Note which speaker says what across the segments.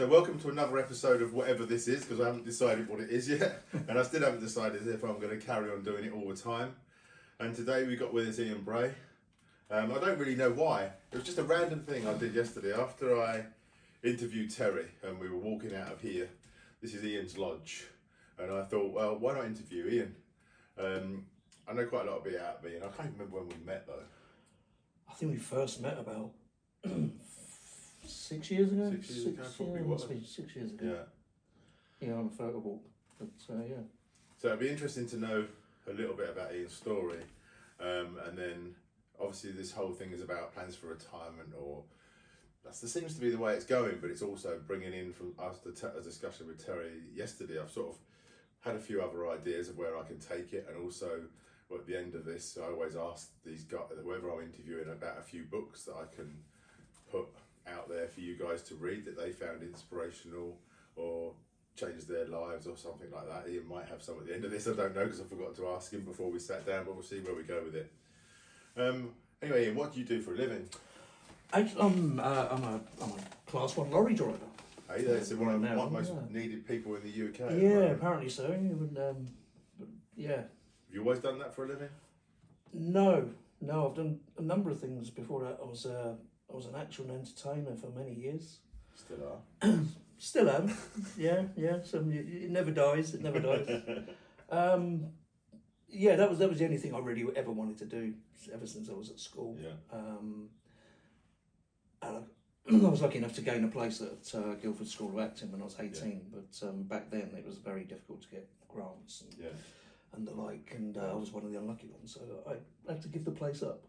Speaker 1: So welcome to another episode of whatever this is, because I haven't decided what it is yet, and I still haven't decided if I'm going to carry on doing it all the time. And today we got with us Ian Bray. I don't really know why. It was just a random thing I did yesterday after I interviewed Terry and we were walking out of here. This is Ian's lodge, and I thought, well, why not interview Ian? I know quite a lot about me, and I can't even remember when we met though.
Speaker 2: I think we first met about 6 years ago.
Speaker 1: 6 years ago, probably was.
Speaker 2: 6 years ago.
Speaker 1: Yeah.
Speaker 2: On a photo walk. But yeah.
Speaker 1: So it'd be interesting to know a little bit about Ian's story, and then obviously this whole thing is about plans for retirement, or that seems to be the way it's going. But it's also bringing in, from after a discussion with Terry yesterday, I've sort of had a few other ideas of where I can take it, and also at the end of this, I always ask these guys, whoever I'm interviewing, about a few books that I can put out there for you guys to read that they found inspirational or changed their lives or something like that. Ian might have some at the end of this, I don't know, because I forgot to ask him before we sat down, but we'll see where we go with it. Anyway, Ian, what do you do for a living?
Speaker 2: I'm a class 1 lorry driver.
Speaker 1: Hey, that's one of the most needed people in the UK.
Speaker 2: Yeah, apparently so. But yeah.
Speaker 1: Have you always done that for a living?
Speaker 2: No, I've done a number of things before that. I was an actor and entertainer for many years.
Speaker 1: Still are.
Speaker 2: Still am. Yeah. So it never dies. It never dies. Yeah, that was the only thing I really ever wanted to do ever since I was at school.
Speaker 1: Yeah.
Speaker 2: And I was lucky enough to gain a place at Guildford School of Acting when I was 18. Yeah. But back then it was very difficult to get grants and the like, and I was one of the unlucky ones, so I had to give the place up.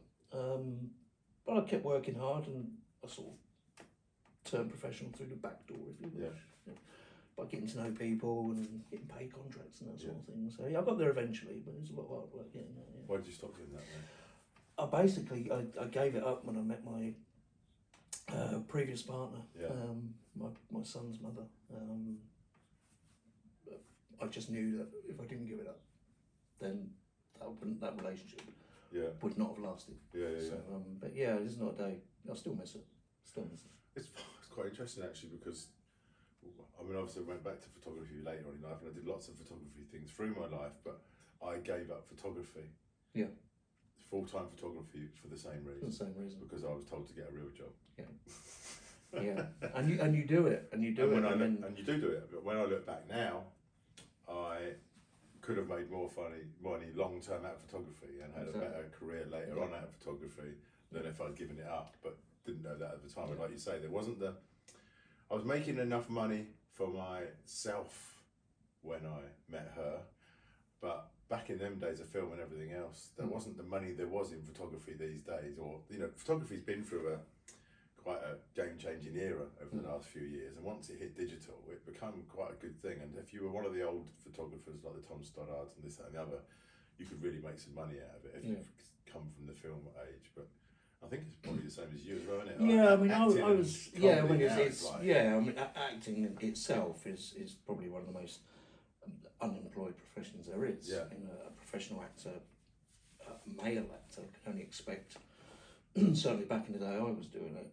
Speaker 2: But I kept working hard, and I sort of turned professional through the back door, if you wish. Yeah. By getting to know people and getting paid contracts and that sort of thing. So yeah, I got there eventually, but it was a lot of hard work getting there. Yeah.
Speaker 1: Why did you stop doing that then?
Speaker 2: I gave it up when I met my previous partner, my son's mother. I just knew that if I didn't give it up, then that relationship would not have lasted. So, but yeah, it's not a day. I still miss it.
Speaker 1: It's quite interesting actually, because I mean, obviously I went back to photography later on in life, and I did lots of photography things through my life, but I gave up photography.
Speaker 2: Yeah.
Speaker 1: Full-time photography for the same reason. Because I was told to get a real job.
Speaker 2: Yeah. And you do it, and you do it,
Speaker 1: and you do it. But when I look back now, I could have made more money long-term out of photography and had a better career later on out of photography than if I'd given it up, but didn't know that at the time. And like you say, I was making enough money for myself when I met her, but back in them days of film and everything else, there wasn't the money there was in photography these days. Or, photography's been through quite a game-changing era over the last few years, and once it hit digital, it became quite a good thing. And if you were one of the old photographers like the Tom Stoddards and this, that and the other, you could really make some money out of it if you've come from the film age. But I think it's probably the same as you as well, isn't it?
Speaker 2: Yeah, I mean, I was, acting itself is probably one of the most unemployed professions there is.
Speaker 1: Yeah.
Speaker 2: A professional actor, a male actor, can only expect, certainly back in the day I was doing it,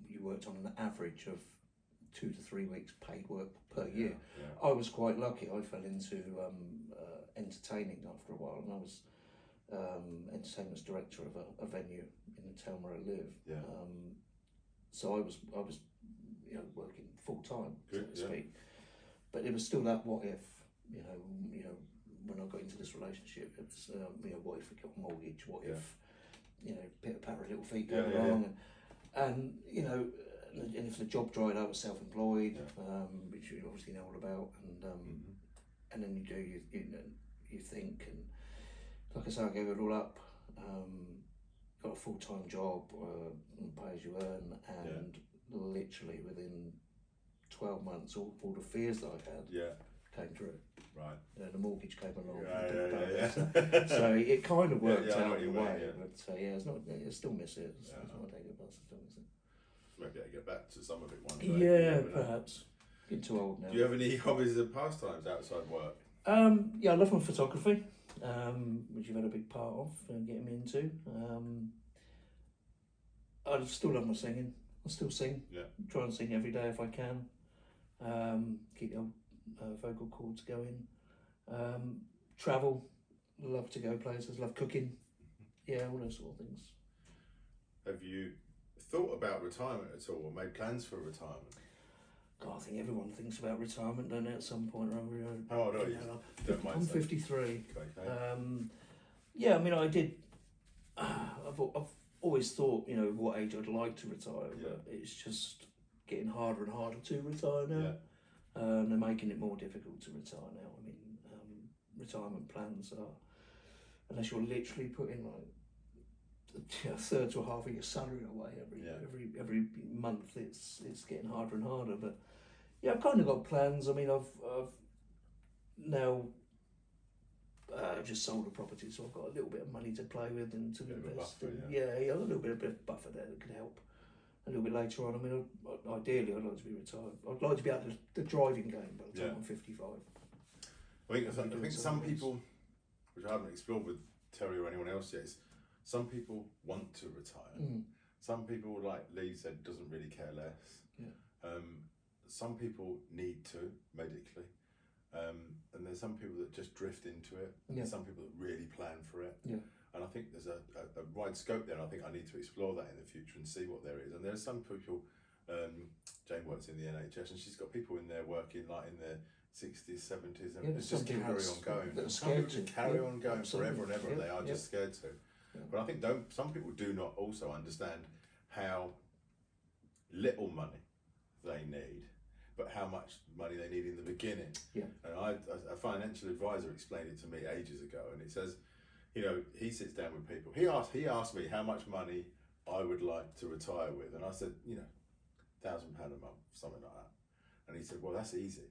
Speaker 2: you worked on an average of 2 to 3 weeks paid work per year. Yeah. I was quite lucky. I fell into entertaining after a while, and I was entertainment director of a venue in the town where I live.
Speaker 1: Yeah.
Speaker 2: So I was working full time, so to speak. But it was still that what if, when I got into this relationship, it's what if we got a mortgage? What if, pitter patter little feet go wrong, and if the job dried out, I was self-employed, which you obviously know all about, and then you think, and like I say, I gave it all up, got a full-time job, pay as you earn, and literally within 12 months, all the fears that I had came true.
Speaker 1: Right.
Speaker 2: The mortgage came along. So it kind of worked out in a way. But it's not. I still miss it. It's not a day goes past. I still miss it.
Speaker 1: Maybe I get back to some of it one day.
Speaker 2: Yeah, perhaps. Getting too old now.
Speaker 1: Do you have any hobbies and pastimes outside work?
Speaker 2: Yeah, I love my photography, which you've had a big part of getting me into. I still love my singing. I still sing.
Speaker 1: Yeah.
Speaker 2: Try and sing every day if I can. keep your vocal cords going. Travel, love to go places, love cooking, yeah, all those sort of things.
Speaker 1: Have you thought about retirement at all, or made plans for retirement?
Speaker 2: God, I think everyone thinks about retirement, don't they, at some point or other.
Speaker 1: How old are you?
Speaker 2: I'm 53.
Speaker 1: Okay.
Speaker 2: Yeah, I mean, I did. I've always thought, you know, what age I'd like to retire, but it's just getting harder and harder to retire now.
Speaker 1: Yeah.
Speaker 2: They're making it more difficult to retire now. I mean, retirement plans are, unless you're literally putting like a third to a half of your salary away every month, it's getting harder and harder. But yeah, I've kind of got plans. I mean, I've now just sold a property, so I've got a little bit of money to play with and to invest.
Speaker 1: Buffer,
Speaker 2: yeah, a little bit of buffer there that could help a little bit later on. I mean, ideally, I'd like to be retired. I'd like to be out of the driving game by the time I'm 55.
Speaker 1: I think some people, which I haven't explored with Terry or anyone else yet, is some people want to retire. Some people, like Lee said, doesn't really care less.
Speaker 2: Yeah.
Speaker 1: Some people need to medically, and there's some people that just drift into it, and there's some people that really plan for it.
Speaker 2: Yeah.
Speaker 1: And I think there's a wide scope there, and I think I need to explore that in the future and see what there is. And there's some people, Jane works in the NHS, and she's got people in there working like in their 60s, 70s, and it's just carry on going. Some people just carry on going forever and ever, and they are just scared to. Yeah. But I think some people do not also understand how little money they need, but how much money they need in the beginning.
Speaker 2: Yeah.
Speaker 1: And a financial advisor explained it to me ages ago, and it says, you know, he sits down with people. He asked me how much money I would like to retire with, and I said, you know, £1,000 a month, something like that. And he said, well, that's easy.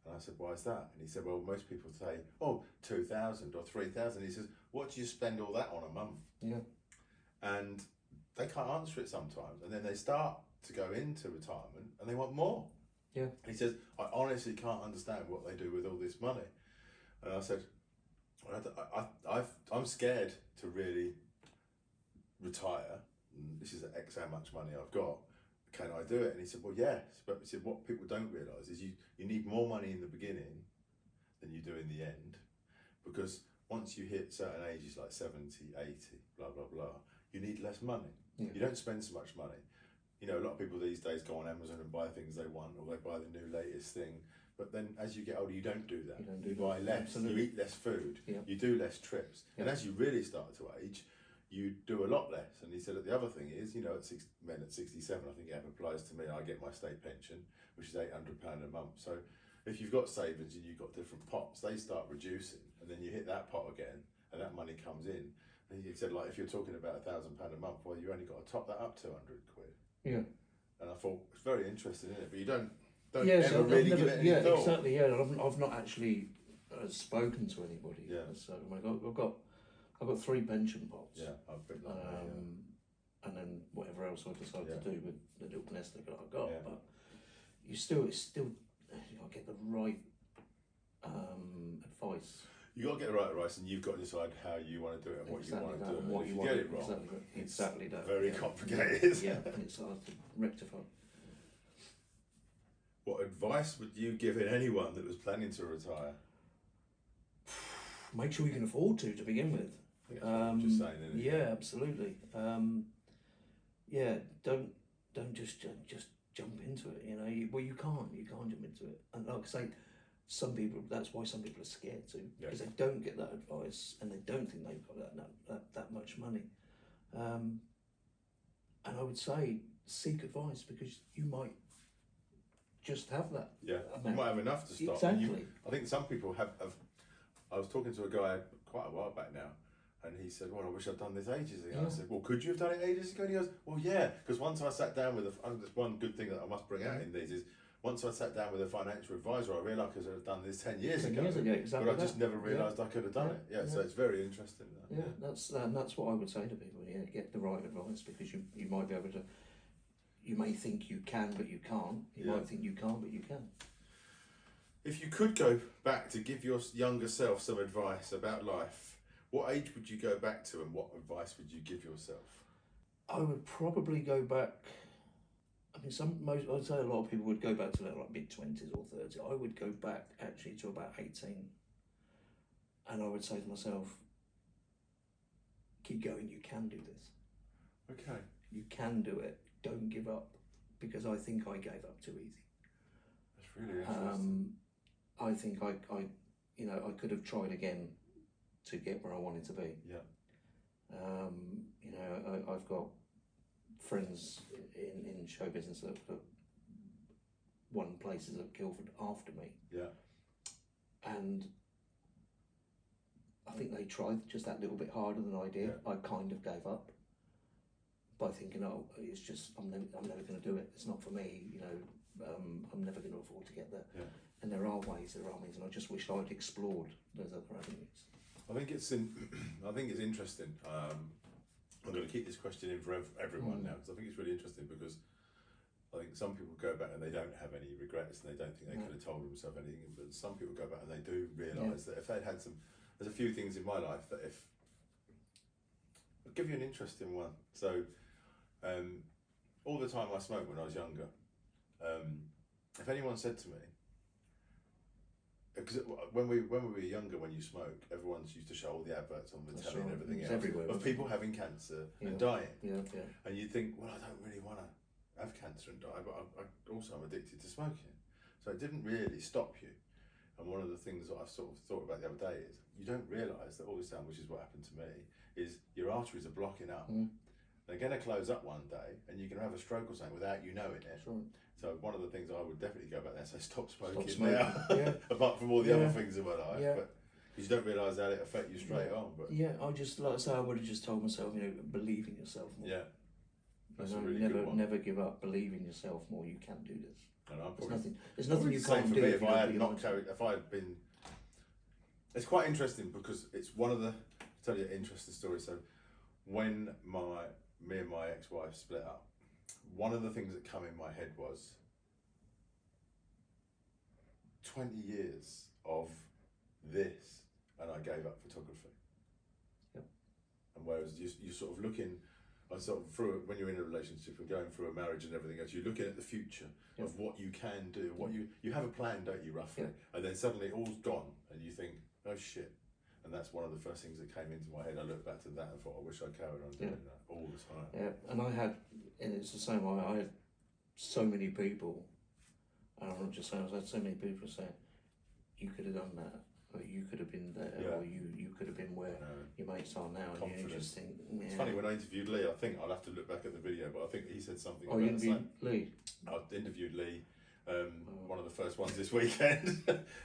Speaker 1: And I said, why is that? And he said, well, most people say, oh, 2,000 or 3,000. He says, what do you spend all that on a month?
Speaker 2: Yeah.
Speaker 1: And they can't answer it sometimes. And then they start to go into retirement and they want more.
Speaker 2: Yeah.
Speaker 1: He says, I honestly can't understand what they do with all this money. And I said, I'm scared to really retire. This is X how much money I've got. Can I do it? And he said, well, yes. But he said, what people don't realise is you need more money in the beginning than you do in the end. Because once you hit certain ages like 70, 80, blah, blah, blah, you need less money. Yeah. You don't spend so much money. You know, a lot of people these days go on Amazon and buy things they want, or they buy the new latest thing. But then as you get older, you don't do that. You buy less, Absolutely. You eat less food, you do less trips. And as you really start to age, you do a lot less. And he said that the other thing is, you know, at 67, I think it applies to me, I get my state pension, which is £800 a month. So if you've got savings and you've got different pots, they start reducing, and then you hit that pot again, and that money comes in. And he said, like, if you're talking about £1,000 a month, well, you only got to top that up 200 quid.
Speaker 2: Yeah.
Speaker 1: And I thought, it's very interesting, isn't it? But you don't ever really give it any thought.
Speaker 2: Exactly, yeah. I've not actually spoken to anybody.
Speaker 1: Yeah.
Speaker 2: So I've got 3 pension pots.
Speaker 1: Yeah, I've been like that,
Speaker 2: and then whatever else I decide to do with the little nest egg that I've got.
Speaker 1: Yeah.
Speaker 2: But it's still you got to get the right advice.
Speaker 1: You got to get the right advice, and you've got to decide how you want to do it and what you want to do. And if you get it wrong,
Speaker 2: exactly that.
Speaker 1: Very complicated.
Speaker 2: Yeah, and it's hard to rectify.
Speaker 1: What advice would you give anyone that was planning to retire?
Speaker 2: Make sure you can afford to begin with.
Speaker 1: Just saying, isn't it?
Speaker 2: Yeah, absolutely. Don't just jump into it. You know, you can't jump into it. And like I say, that's why some people are scared to, because they don't get that advice and they don't think they've got that much money. And I would say seek advice, because you might just have that.
Speaker 1: Yeah, you might have enough to start.
Speaker 2: Exactly.
Speaker 1: I think some people have. I was talking to a guy quite a while back now, and he said, well, I wish I'd done this ages ago. I said, well, could you have done it ages ago? And he goes, well, yeah, because once I sat down with there's one good thing that I must bring out in these is, once I sat down with a financial advisor, I realised I could have done this 10 years ago.
Speaker 2: Exactly.
Speaker 1: But I just never realised I could have done it. Yeah, so it's very interesting.
Speaker 2: That's what I would say to people. Yeah, get the right advice, because you might be able to. You may think you can, but you can't. You might think you can't, but you can.
Speaker 1: If you could go back to give your younger self some advice about life, what age would you go back to, and what advice would you give yourself?
Speaker 2: I would probably go back I mean, I'd say a lot of people would go back to their like mid-20s or 30s. I would go back actually to about 18, and I would say to myself, keep going, you can do this.
Speaker 1: Okay.
Speaker 2: You can do it. Don't give up, because I think I gave up too easy.
Speaker 1: That's really interesting.
Speaker 2: I think I could have tried again to get where I wanted to be.
Speaker 1: Yeah.
Speaker 2: I've got friends in show business that won places at Guildford after me.
Speaker 1: Yeah.
Speaker 2: And I think they tried just that little bit harder than I did.
Speaker 1: Yeah.
Speaker 2: I kind of gave up by thinking, oh, it's just I'm never going to do it. It's not for me. I'm never going to afford to get there.
Speaker 1: Yeah.
Speaker 2: And there are ways, and I just wish I'd explored those other avenues.
Speaker 1: I think it's interesting. I'm going to keep this question in for everyone now, because I think it's really interesting, because I think some people go back and they don't have any regrets and they don't think they could have told themselves anything, but some people go back and they do realise that if they'd had there's a few things in my life that I'll give you an interesting one. So all the time I smoked when I was younger, if anyone said to me, because when we were younger, when you smoke, everyone used to show all the adverts on the telly and everything else
Speaker 2: everywhere,
Speaker 1: of people having cancer and dying.
Speaker 2: Yeah.
Speaker 1: And you think, well, I don't really want to have cancer and die, but I also am addicted to smoking. So it didn't really stop you. And one of the things that I've sort of thought about the other day is you don't realise that all this time, which is what happened to me, is your arteries are blocking up. They're going to close up one day, and you're going to have a stroke or something without you knowing it.
Speaker 2: Sure.
Speaker 1: So one of the things I would definitely go back there and say, stop smoking
Speaker 2: now.
Speaker 1: Yeah. Apart from all the other things in my life, but you don't realise how it affect you straight on. But
Speaker 2: I just, like I say, I would have just told myself, believe in yourself more.
Speaker 1: Yeah, that's a really good one.
Speaker 2: Never give up. Believe in yourself more. You can do this.
Speaker 1: And
Speaker 2: there's nothing you can't do.
Speaker 1: If I had been, it's quite interesting, because it's one of the, I'll tell you an interesting story. So when me and my ex-wife split up, one of the things that came in my head was 20 years of this, and I gave up photography.
Speaker 2: Yep.
Speaker 1: And whereas you're sort of looking, when you're in a relationship and going through a marriage and everything else, you're looking at the future of what you can do, what you have a plan, don't you, roughly? And then suddenly all's gone, and you think, oh shit. And that's one of the first things that came into my head. I looked back to that and thought, I wish I carried on doing that all the time.
Speaker 2: Yeah, and it's the same. I had so many people, and I'm not just saying, I had so many people saying, you could have done that, or you could have been there, or you could have been where your mates are now. And you just think,
Speaker 1: It's funny, when I interviewed Lee, I think I'll have to look back at the video, but I think he said something
Speaker 2: about
Speaker 1: you
Speaker 2: interviewed Lee?
Speaker 1: I interviewed Lee, one of the first ones this weekend,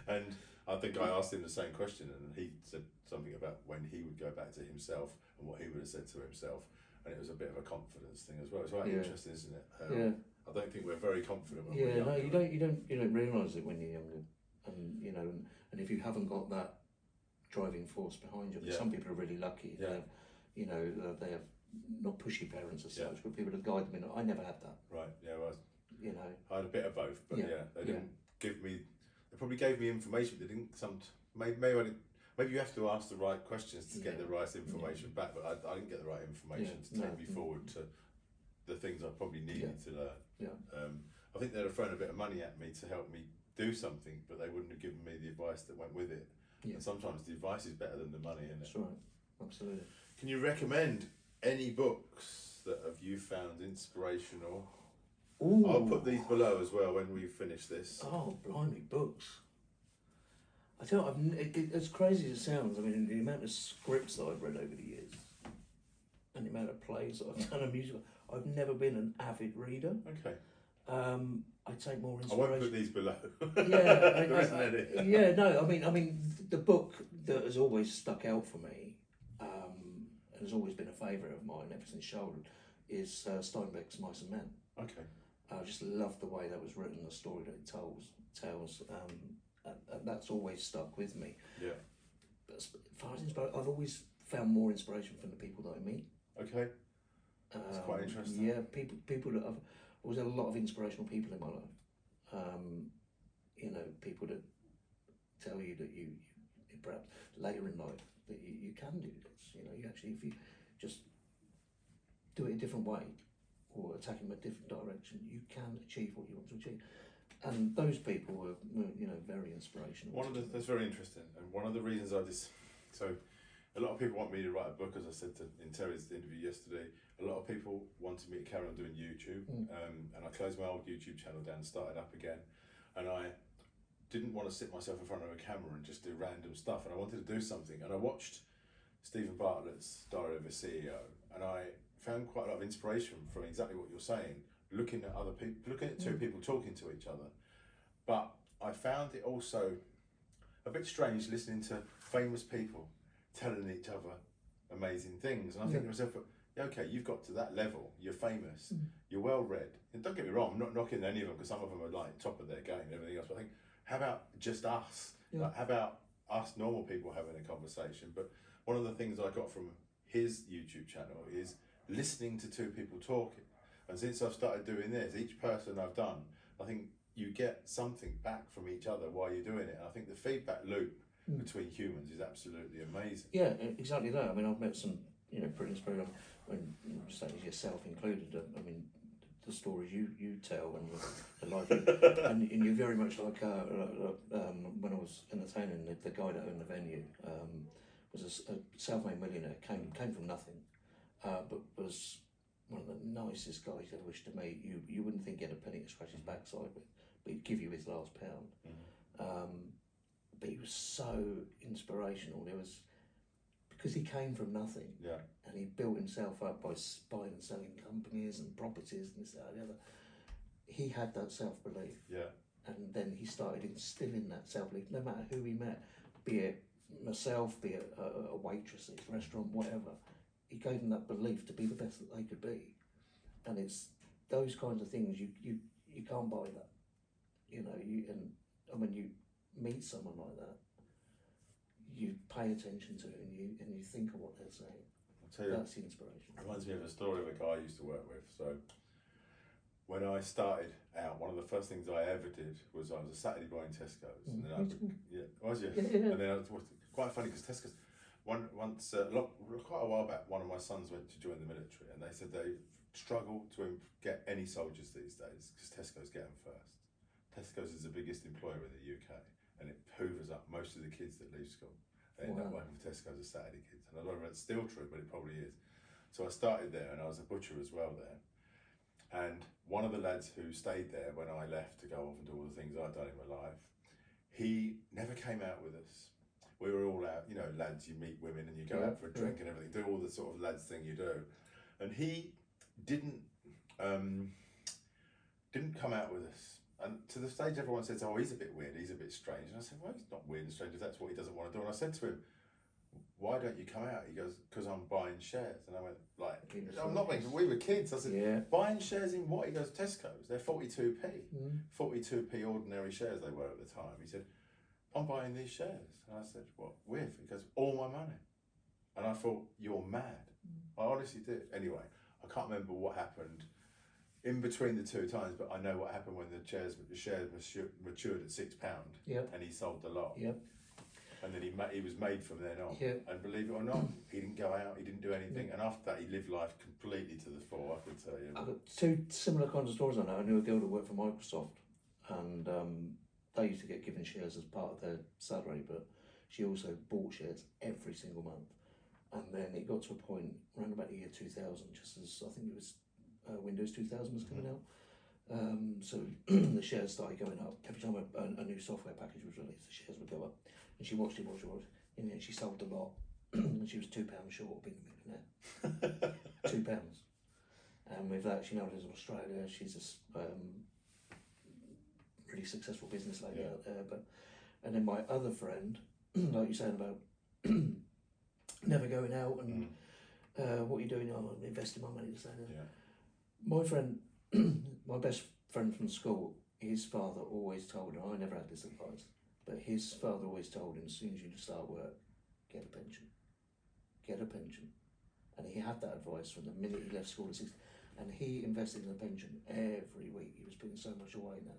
Speaker 1: and I think I asked him the same question, and he said something about when he would go back to himself and what he would have said to himself, and it was a bit of a confidence thing as well. It's quite interesting, isn't it? I don't think we're very confident when we're younger.
Speaker 2: No, you don't realise it when you're younger, and and if you haven't got that driving force behind you, some people are really lucky.
Speaker 1: Yeah.
Speaker 2: They have not pushy parents as such, but people to guide them in. I never had that.
Speaker 1: Right. Yeah. Well, I had a bit of both, but they didn't give me. They probably gave me information. They didn't. Maybe you have to ask the right questions to get the right information back. But I didn't get the right information to take me forward to the things I probably needed to learn.
Speaker 2: Yeah.
Speaker 1: I think they'd have thrown a bit of money at me to help me do something, but they wouldn't have given me the advice that went with it. Yeah. And sometimes the advice is better than the money, isn't it?
Speaker 2: That's right. Absolutely.
Speaker 1: Can you recommend any books that have you found inspirational? Ooh. I'll put these below as well when we finish this.
Speaker 2: Oh, blimey, books. I tell you, as crazy as it sounds, I mean, the amount of scripts that I've read over the years and the amount of plays that I've done a musical, I've never been an avid reader.
Speaker 1: Okay.
Speaker 2: I take more inspiration.
Speaker 1: I won't put these below.
Speaker 2: I mean, the book that has always stuck out for me, and has always been a favourite of mine ever since childhood, is Steinbeck's Mice and Men.
Speaker 1: Okay.
Speaker 2: I just love the way that was written, the story that it tells. That's always stuck with me.
Speaker 1: Yeah.
Speaker 2: But as far as I've always found more inspiration from the people that I meet.
Speaker 1: Okay. That's quite interesting.
Speaker 2: Yeah, people that I've always had a lot of inspirational people in my life. People that tell you that you perhaps later in life that you can do this. You actually, if you just do it a different way, or attacking a different direction, you can achieve what you want to achieve. And those people were very inspirational.
Speaker 1: That's very interesting. And one of the reasons so a lot of people want me to write a book, as I said in Terry's interview yesterday. A lot of people wanted me to carry on doing YouTube, and I closed my old YouTube channel down and started up again. And I didn't want to sit myself in front of a camera and just do random stuff, and I wanted to do something. And I watched Stephen Bartlett's Diary of a CEO, and I found quite a lot of inspiration from exactly what you're saying, looking at other people, looking at two people talking to each other. But I found it also a bit strange listening to famous people telling each other amazing things. And I think to myself, okay, you've got to that level, you're famous, you're well read. And don't get me wrong, I'm not knocking any of them, because some of them are like top of their game and everything else. But I think, how about just us? Like, how about us normal people having a conversation? But one of the things I got from his YouTube channel is listening to two people talking. And since I've started doing this, each person I've done, I think you get something back from each other while you're doing it. And I think the feedback loop between humans is absolutely amazing.
Speaker 2: Yeah, exactly that. I mean, I've met some, pretty inspiring, when say yourself included. I mean, the stories you tell and the life, and you're very much like when I was entertaining the guy that owned the venue was a self-made millionaire, came from nothing, but was one of the nicest guys you ever wished to meet. You wouldn't think he had a penny to scratch his backside with, but he'd give you his last pound. But he was so inspirational. Because he came from nothing, and he built himself up by buying and selling companies and properties and this, that, and the other. He had that self-belief, and then he started instilling that self-belief, no matter who he met, be it myself, be it a waitress at his restaurant, whatever. He gave them that belief to be the best that they could be, and it's those kinds of things you can't buy that, and when you meet someone like that, you pay attention to it and you think of what they're saying.
Speaker 1: I'll tell you,
Speaker 2: that's the inspiration.
Speaker 1: It reminds me of a story of a guy I used to work with. So when I started out, one of the first things I ever did was I was a Saturday boy in Tesco's. And then was you?
Speaker 2: Yeah.
Speaker 1: And then it was quite funny because Tesco's, once quite a while back, one of my sons went to join the military, and they said they struggle to get any soldiers these days because Tesco's get them first. Tesco's is the biggest employer in the UK, and it hoovers up most of the kids that leave school. They end up working for Tesco's as Saturday kids. And I don't know if it's still true, but it probably is. So I started there, and I was a butcher as well there. And one of the lads who stayed there when I left to go off and do all the things I'd done in my life, he never came out with us. We were all out, lads, you meet women and you go out for a drink and everything, do all the sort of lads thing you do. And he didn't come out with us. And to the stage everyone says, oh, he's a bit weird, he's a bit strange. And I said, well, he's not weird and strange if that's what he doesn't want to do. And I said to him, why don't you come out? He goes, because I'm buying shares. And I went, I'm not making, we were kids. I said, buying shares in what? He goes, Tesco's, they're 42p. 42p ordinary shares they were at the time. He said, I'm buying these shares. And I said, what, with? He goes, all my money. And I thought, you're mad. I honestly did. Anyway, I can't remember what happened in between the two times, but I know what happened when the shares matured at £6, and he sold the lot. And then he was made from then on. And believe it or not, he didn't go out, he didn't do anything, and after that he lived life completely to the full, I could tell you.
Speaker 2: I've got two similar kinds of stories I know. I knew a girl that worked for Microsoft, and they used to get given shares as part of their salary, but she also bought shares every single month. And then it got to a point around about the year 2000, just as I think it was Windows 2000 was coming out. So the shares started going up. Every time a new software package was released, the shares would go up. And she watched it, and then she sold a lot. And she was £2 short of being a millionaire. £2. And with that, she now lives in Australia. She's a really successful business lady out there. And then my other friend, like you're saying about never going out and what you're doing, I'm investing my money to say that. My friend, my best friend from school, his father always told him, I never had this advice, but his father always told him, as soon as you start work, get a pension. Get a pension. And he had that advice from the minute he left school at 16. And he invested in a pension every week. He was putting so much away now.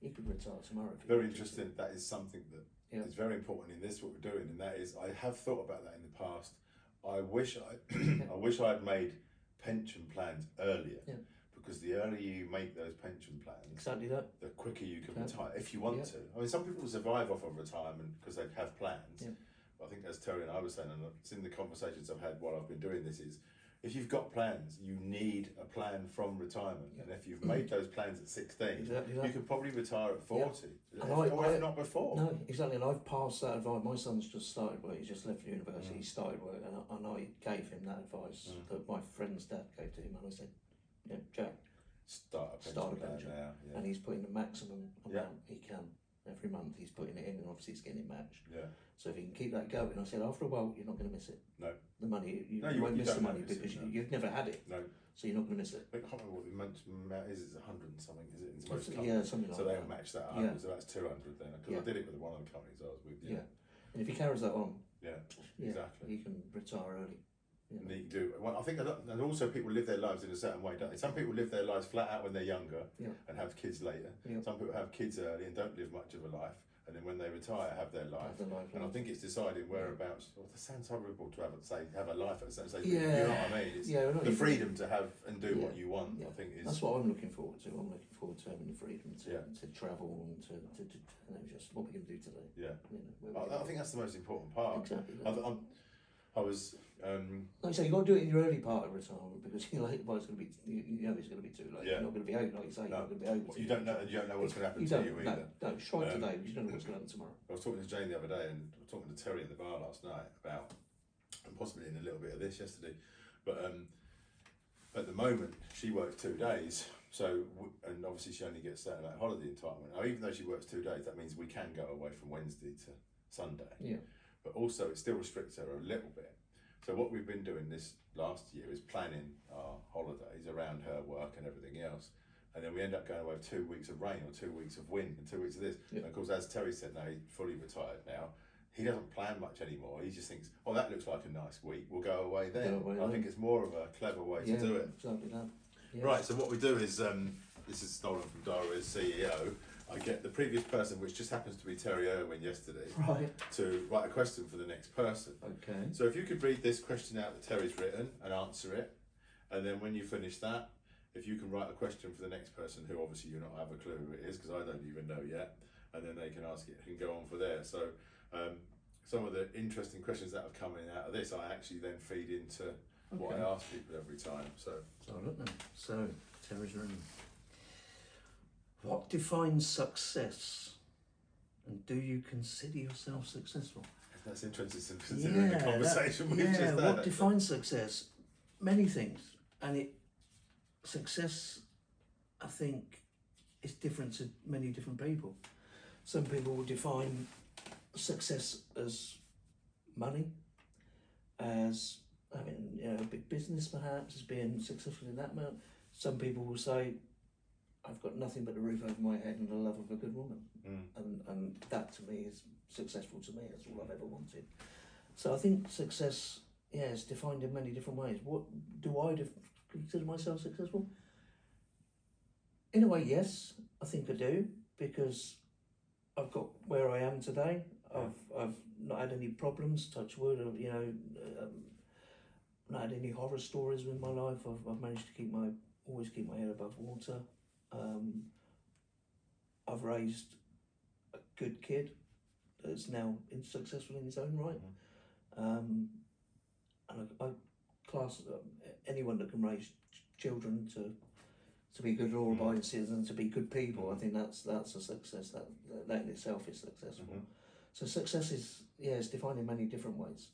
Speaker 2: He could retire tomorrow.
Speaker 1: Very interesting. That is something that is very important in this, what we're doing, and that is, I have thought about that in the past. I wish I had made pension plans earlier, because the earlier you make those pension plans,
Speaker 2: exactly that,
Speaker 1: the quicker you can retire if you want to. I mean, some people survive off of retirement because they have plans.
Speaker 2: Yeah.
Speaker 1: But I think as Terry and I were saying, and it's in the conversations I've had while I've been doing this, is if you've got plans, you need a plan from retirement. And if you've made those plans at 16, you could probably retire at 40, if not before.
Speaker 2: No, exactly. And I've passed that advice. My son's just started work. He's just left university. He started work, and I gave him that advice that my friend's dad gave to him. And I said, "Yeah, Jack,
Speaker 1: start a pension now." Yeah.
Speaker 2: And he's putting the maximum amount he can every month. He's putting it in, and obviously he's getting it matched.
Speaker 1: Yeah.
Speaker 2: So if you can keep that going, I said, after a while, you're not going to miss it.
Speaker 1: No.
Speaker 2: The money, you won't miss the money because you've never had it.
Speaker 1: No.
Speaker 2: So you're not going to miss it.
Speaker 1: I can't remember what the amount is. It's 100 and something, is it? In most
Speaker 2: Yeah,
Speaker 1: companies.
Speaker 2: something like
Speaker 1: that. So
Speaker 2: that.
Speaker 1: they'll match that 100, so that's 200 then. Because I did it with one of the companies I was with.
Speaker 2: Yeah. And if he carries that on,
Speaker 1: exactly.
Speaker 2: he can retire early.
Speaker 1: You know. You do. Well, I think, and also people live their lives in a certain way, don't they? Some people live their lives flat out when they're younger and have kids later. Yeah. Some people have kids early and don't live much of a life. And then when they retire, have their life. And I think it's deciding whereabouts. Well, that sounds horrible to have a life at a certain stage. You know what I mean? It's the freedom to have and do what you want. I think is.
Speaker 2: That's what I'm looking forward to. I'm looking forward to having the freedom to travel and to just what we're going to do today.
Speaker 1: Yeah.
Speaker 2: You know,
Speaker 1: I think that's the most important part.
Speaker 2: Exactly.
Speaker 1: I was.
Speaker 2: Like I say, you got to do it in your early part of retirement because it's going to be, it's going to be too late. You're not going to be over, like you say. You're not going to be over.
Speaker 1: You don't know what's going to happen to you either.
Speaker 2: No, try today because you don't know what's going to happen tomorrow.
Speaker 1: I was talking to Jane the other day, and I was talking to Terry in the bar last night about, and possibly in a little bit of this yesterday, but at the moment she works 2 days. So, and obviously she only gets a certain amount of holiday entitlement. Now, even though she works 2 days, that means we can go away from Wednesday to Sunday. Yeah. But also it still restricts her a little bit. So what we've been doing this last year is planning our holidays around her work and everything else. And then we end up going away with 2 weeks of rain or 2 weeks of wind and 2 weeks of this. Yeah. And of course, as Terry said, now he's fully retired now. He doesn't plan much anymore. He just thinks, oh, that looks like a nice week. We'll go away then. I think it's more of a clever way to do it.
Speaker 2: Exactly that. Yeah.
Speaker 1: Right, so what we do is, this is stolen from Dara's CEO. I get the previous person, which just happens to be Terry Irwin yesterday, to write a question for the next person.
Speaker 2: Okay.
Speaker 1: So if you could read this question out that Terry's written and answer it, and then when you finish that, if you can write a question for the next person, who obviously you not have a clue who it is, because I don't even know yet, and then they can ask it and go on for there. So some of the interesting questions that have come in out of this, I actually then feed into what I ask people every time. So
Speaker 2: look then. So Terry's written. What defines success, and do you consider yourself successful?
Speaker 1: That's interesting considering the conversation we've just had.
Speaker 2: What defines success? Many things, and success, I think, is different to many different people. Some people will define success as money, as having a big business, perhaps, as being successful in that amount. Some people will say, I've got nothing but a roof over my head and the love of a good woman. And that to me is successful to me. That's all I've ever wanted. So I think success, is defined in many different ways. What do I consider myself successful? In a way, yes, I think I do, because I've got where I am today. I've not had any problems, touch wood, not had any horror stories in my life. I've managed to always keep my head above water. I've raised a good kid that's now successful in his own right. And I class anyone that can raise children to be good law-abiding citizens, to be good people. I think that's a success. That in itself is successful. So success is defined in many different ways.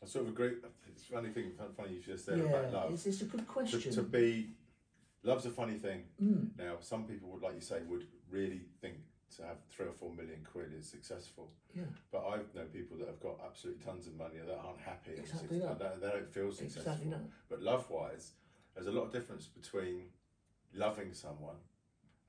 Speaker 1: I sort of agree. It's funny you just said about love.
Speaker 2: It's a good question.
Speaker 1: To be, love's a funny thing. Now, some people would, like you say, would really think to have 3 or 4 million quid is successful. Yeah. But I know people that have got absolutely tons of money that aren't happy.
Speaker 2: Exactly that.
Speaker 1: They don't feel successful.
Speaker 2: Exactly that.
Speaker 1: But love-wise, there's a lot of difference between loving someone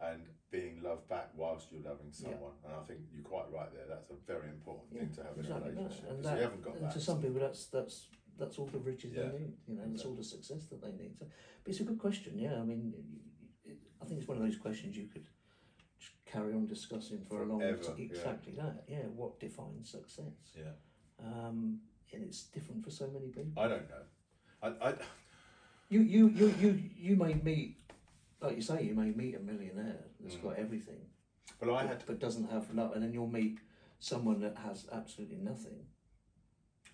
Speaker 1: and being loved back whilst you're loving someone. And I think you're quite right there. That's a very important thing to have in a relationship. Because you haven't got that.
Speaker 2: To some people, that's all the riches they need. That's all the success that they need. So, but it's a good question. I mean, I think it's one of those questions you could just carry on discussing for a long time. Exactly that. What defines success? And it's different for so many people.
Speaker 1: I don't know.
Speaker 2: You may meet, like you say, you may meet a millionaire that's got everything, but doesn't have love, and then you'll meet someone that has absolutely nothing,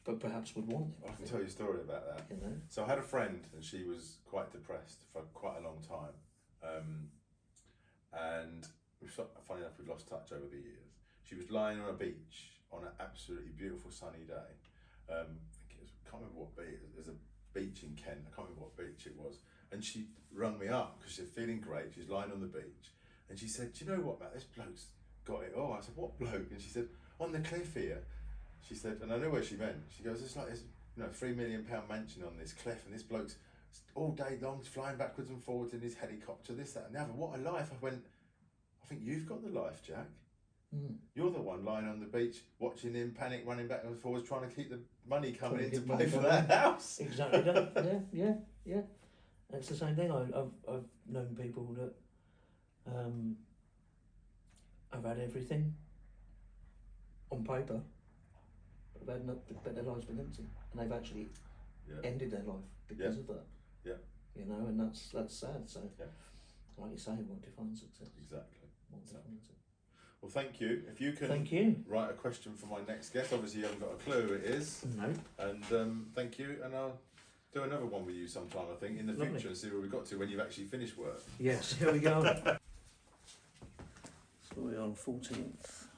Speaker 2: but perhaps would want it.
Speaker 1: I can tell you a story about that.
Speaker 2: You know?
Speaker 1: So I had a friend, and she was quite depressed for quite a long time, and funny enough, we've lost touch over the years. She was lying on a beach on an absolutely beautiful sunny day. I think it was, I can't remember what beach. There's a beach in Kent. I can't remember what beach it was. And she rung me up because she's feeling great. She's lying on the beach, and she said, "Do you know what, Matt? This bloke's got it all." I said, "What bloke?" And she said, "On the cliff here." She said, and I know where she meant. She goes, "It's like this, £3 million mansion on this cliff, and this bloke's all day long flying backwards and forwards in his helicopter, this, that, and the other. What a life!" I went, "I think you've got the life, Jack. You're the one lying on the beach, watching him panic, running back and forwards, trying to keep the money coming in to pay for that house."
Speaker 2: Exactly that. Yeah. And it's the same thing. I've known people that have had everything on paper, but their life's been empty, and they've actually ended their life because of that.
Speaker 1: Yeah.
Speaker 2: You know, and that's sad. So, like you say, what defines success?
Speaker 1: Exactly.
Speaker 2: What defines it?
Speaker 1: Well, thank you. If you can write a question for my next guest, obviously you haven't got a clue who it is.
Speaker 2: No.
Speaker 1: And thank you, and I'll do another one with you sometime, I think, in the future, and see where we got to when you've actually finished work.
Speaker 2: Yes, here we go. So we're on 14th.